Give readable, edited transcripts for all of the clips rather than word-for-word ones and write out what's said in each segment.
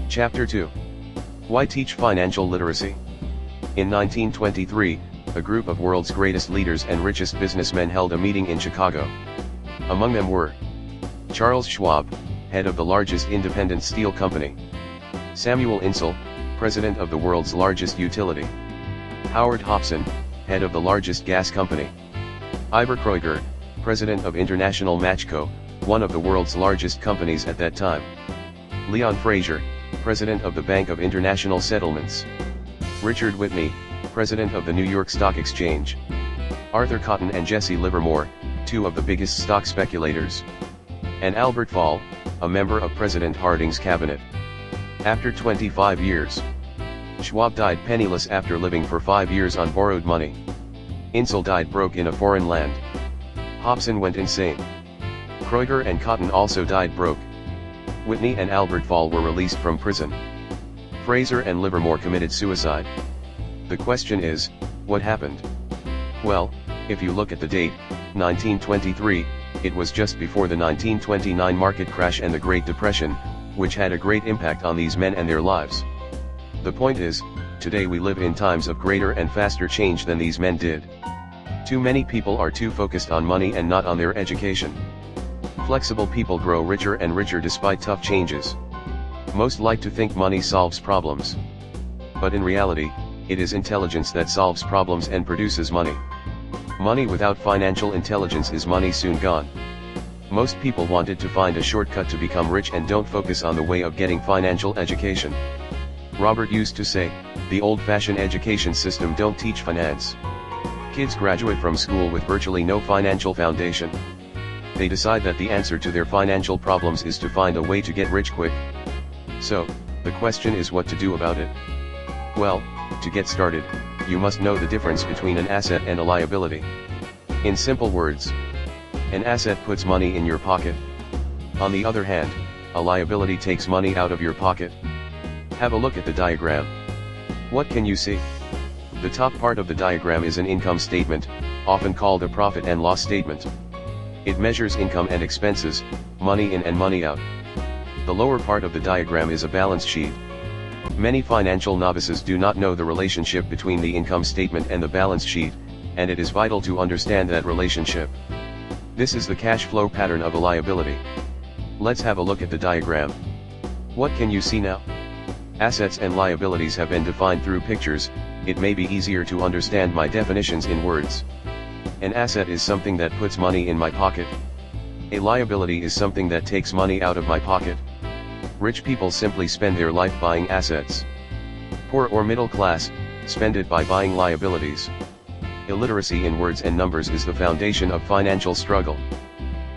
Chapter 2. Why teach financial literacy? In 1923, a group of world's greatest leaders and richest businessmen held a meeting in Chicago. Among them were Charles Schwab, head of the largest independent steel company; Samuel Insull, president of the world's largest utility; Howard Hopson, head of the largest gas company; Ivar Kreuger, president of International Matchco, one of the world's largest companies at that time; Leon Fraser, president of the Bank of International Settlements; Richard Whitney, president of the New York Stock Exchange; Arthur Cotton and Jesse Livermore, two of the biggest stock speculators; and Albert Fall, a member of President Harding's cabinet. After 25 years, Schwab died penniless after living for 5 years on borrowed money. Insull died broke in a foreign land. Hopson went insane. Kreuger and Cotton also died broke. Whitney and Albert Fall were released from prison. Fraser and Livermore committed suicide. The question is, what happened? Well, if you look at the date, 1923, it was just before the 1929 market crash and the Great Depression, which had a great impact on these men and their lives. The point is, today we live in times of greater and faster change than these men did. Too many people are too focused on money and not on their education. Flexible people grow richer and richer despite tough changes. Most like to think money solves problems. But in reality, it is intelligence that solves problems and produces money. Money without financial intelligence is money soon gone. Most people wanted to find a shortcut to become rich and don't focus on the way of getting financial education. Robert used to say, the old-fashioned education system don't teach finance. Kids graduate from school with virtually no financial foundation. They decide that the answer to their financial problems is to find a way to get rich quick. So, the question is what to do about it? Well, to get started, you must know the difference between an asset and a liability. In simple words, an asset puts money in your pocket. On the other hand, a liability takes money out of your pocket. Have a look at the diagram. What can you see? The top part of the diagram is an income statement, often called a profit and loss statement. It measures income and expenses, money in and money out. The lower part of the diagram is a balance sheet. Many financial novices do not know the relationship between the income statement and the balance sheet, and it is vital to understand that relationship. This is the cash flow pattern of a liability. Let's have a look at the diagram. What can you see now? Assets and liabilities have been defined through pictures. It may be easier to understand my definitions in words. An asset is something that puts money in my pocket. A liability is something that takes money out of my pocket. Rich people simply spend their life buying assets. Poor or middle class, spend it by buying liabilities. Illiteracy in words and numbers is the foundation of financial struggle.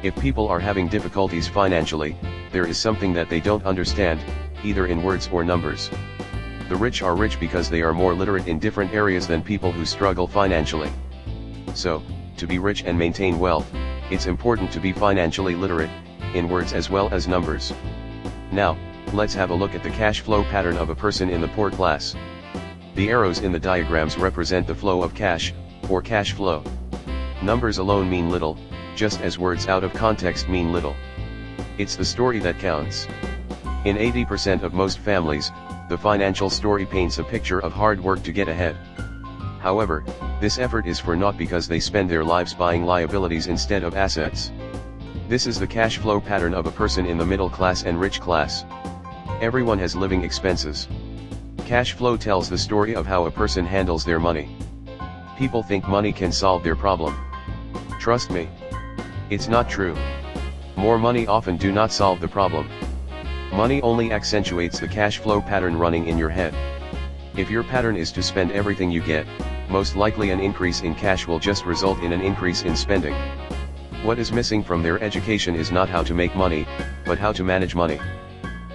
If people are having difficulties financially, there is something that they don't understand, either in words or numbers. The rich are rich because they are more literate in different areas than people who struggle financially. So, to be rich and maintain wealth, it's important to be financially literate, in words as well as numbers. Now, let's have a look at the cash flow pattern of a person in the poor class. The arrows in the diagrams represent the flow of cash, or cash flow. Numbers alone mean little, just as words out of context mean little. It's the story that counts. In 80% of most families, the financial story paints a picture of hard work to get ahead. However, this effort is for naught because they spend their lives buying liabilities instead of assets. This is the cash flow pattern of a person in the middle class and rich class. Everyone has living expenses. Cash flow tells the story of how a person handles their money. People think money can solve their problem. Trust me. It's not true. More money often do not solve the problem. Money only accentuates the cash flow pattern running in your head. If your pattern is to spend everything you get, most likely an increase in cash will just result in an increase in spending. What is missing from their education is not how to make money, but how to manage money.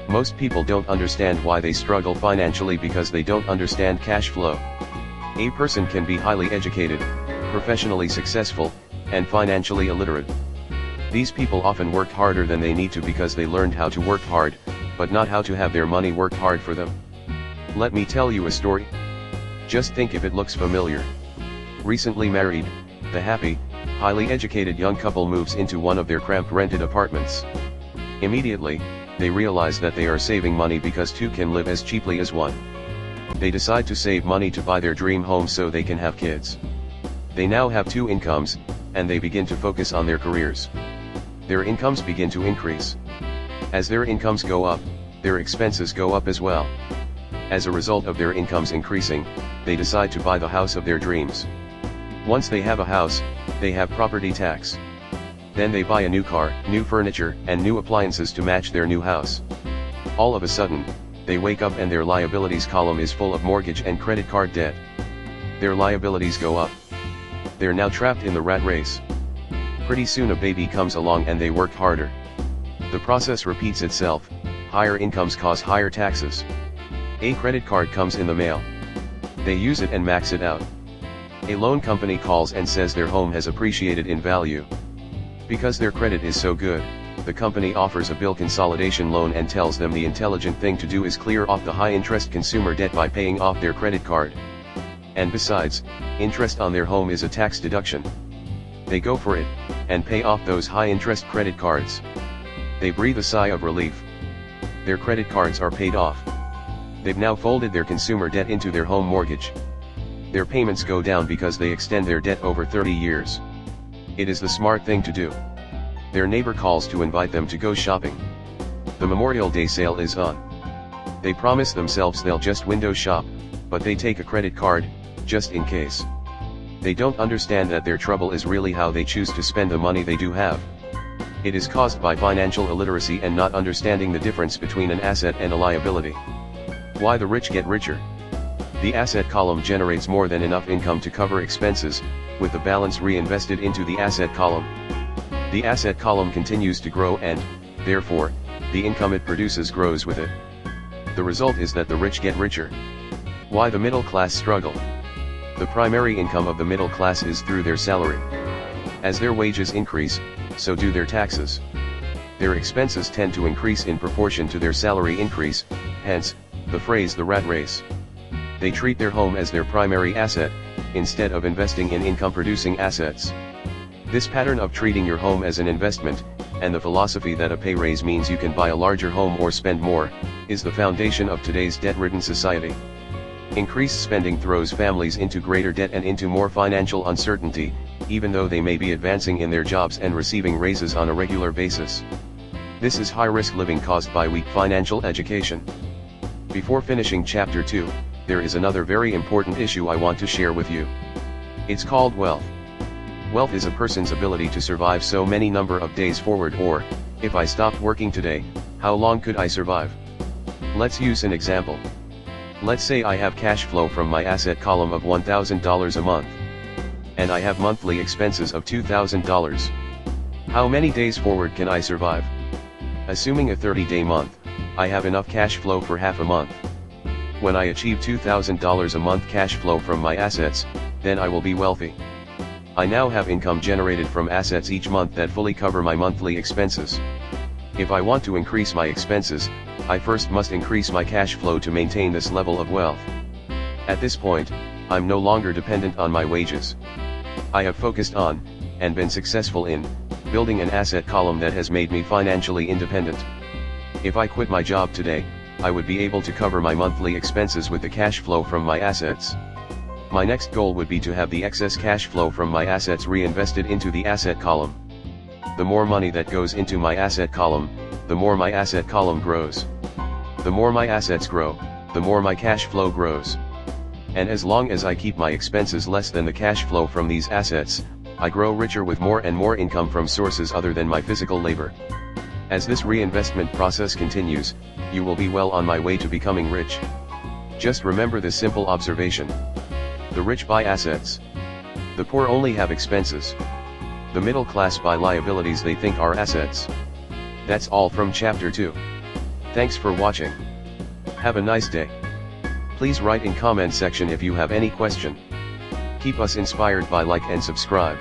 Most people don't understand why they struggle financially because they don't understand cash flow. A person can be highly educated, professionally successful, and financially illiterate. These people often work harder than they need to because they learned how to work hard, but not how to have their money work hard for them. Let me tell you a story. Just think if it looks familiar. Recently married, the happy, highly educated young couple moves into one of their cramped rented apartments. Immediately, They realize that they are saving money because two can live as cheaply as one. They decide to save money to buy their dream home so they can have kids. They now have two incomes, and they begin to focus on their careers. Their incomes begin to increase. As their incomes go up, their expenses go up as well. As a result of their incomes increasing, they decide to buy the house of their dreams. Once they have a house, they have property tax. Then they buy a new car, new furniture, and new appliances to match their new house. All of a sudden, they wake up and their liabilities column is full of mortgage and credit card debt. Their liabilities go up. They're now trapped in the rat race. Pretty soon a baby comes along and they work harder. The process repeats itself. Higher incomes cause higher taxes. A credit card comes in the mail. They use it and max it out. A loan company calls and says their home has appreciated in value. Because their credit is so good, the company offers a bill consolidation loan and tells them the intelligent thing to do is clear off the high-interest consumer debt by paying off their credit card. And besides, interest on their home is a tax deduction. They go for it, and pay off those high-interest credit cards. They breathe a sigh of relief. Their credit cards are paid off. They've now folded their consumer debt into their home mortgage. Their payments go down because they extend their debt over 30 years. It is the smart thing to do. Their neighbor calls to invite them to go shopping. The Memorial Day sale is on. They promise themselves they'll just window shop, but they take a credit card, just in case. They don't understand that their trouble is really how they choose to spend the money they do have. It is caused by financial illiteracy and not understanding the difference between an asset and a liability. Why the rich get richer? The asset column generates more than enough income to cover expenses, with the balance reinvested into the asset column. The asset column continues to grow and, therefore, the income it produces grows with it. The result is that the rich get richer. Why the middle class struggle? The primary income of the middle class is through their salary. As their wages increase, so do their taxes. Their expenses tend to increase in proportion to their salary increase, hence, the phrase the rat race. They treat their home as their primary asset, instead of investing in income-producing assets. This pattern of treating your home as an investment, and the philosophy that a pay raise means you can buy a larger home or spend more, is the foundation of today's debt-ridden society. Increased spending throws families into greater debt and into more financial uncertainty, even though they may be advancing in their jobs and receiving raises on a regular basis. This is high-risk living caused by weak financial education. Before finishing Chapter 2, there is another very important issue I want to share with you. It's called wealth. Wealth is a person's ability to survive so many number of days forward, or, if I stopped working today, how long could I survive? Let's use an example. Let's say I have cash flow from my asset column of $1,000 a month. And I have monthly expenses of $2,000. How many days forward can I survive? Assuming a 30-day month, I have enough cash flow for half a month. When I achieve $2,000 a month cash flow from my assets, then I will be wealthy. I now have income generated from assets each month that fully cover my monthly expenses. If I want to increase my expenses, I first must increase my cash flow to maintain this level of wealth. At this point, I'm no longer dependent on my wages. I have focused on, and been successful in, building an asset column that has made me financially independent. If I quit my job today, I would be able to cover my monthly expenses with the cash flow from my assets. My next goal would be to have the excess cash flow from my assets reinvested into the asset column. The more money that goes into my asset column, the more my asset column grows. The more my assets grow, the more my cash flow grows. And as long as I keep my expenses less than the cash flow from these assets, I grow richer with more and more income from sources other than my physical labor. As this reinvestment process continues, you will be well on my way to becoming rich. Just remember this simple observation. The rich buy assets. The poor only have expenses. The middle class buy liabilities they think are assets. That's all from Chapter 2. Thanks for watching. Have a nice day. Please write in comment section if you have any question. Keep us inspired by like and subscribe.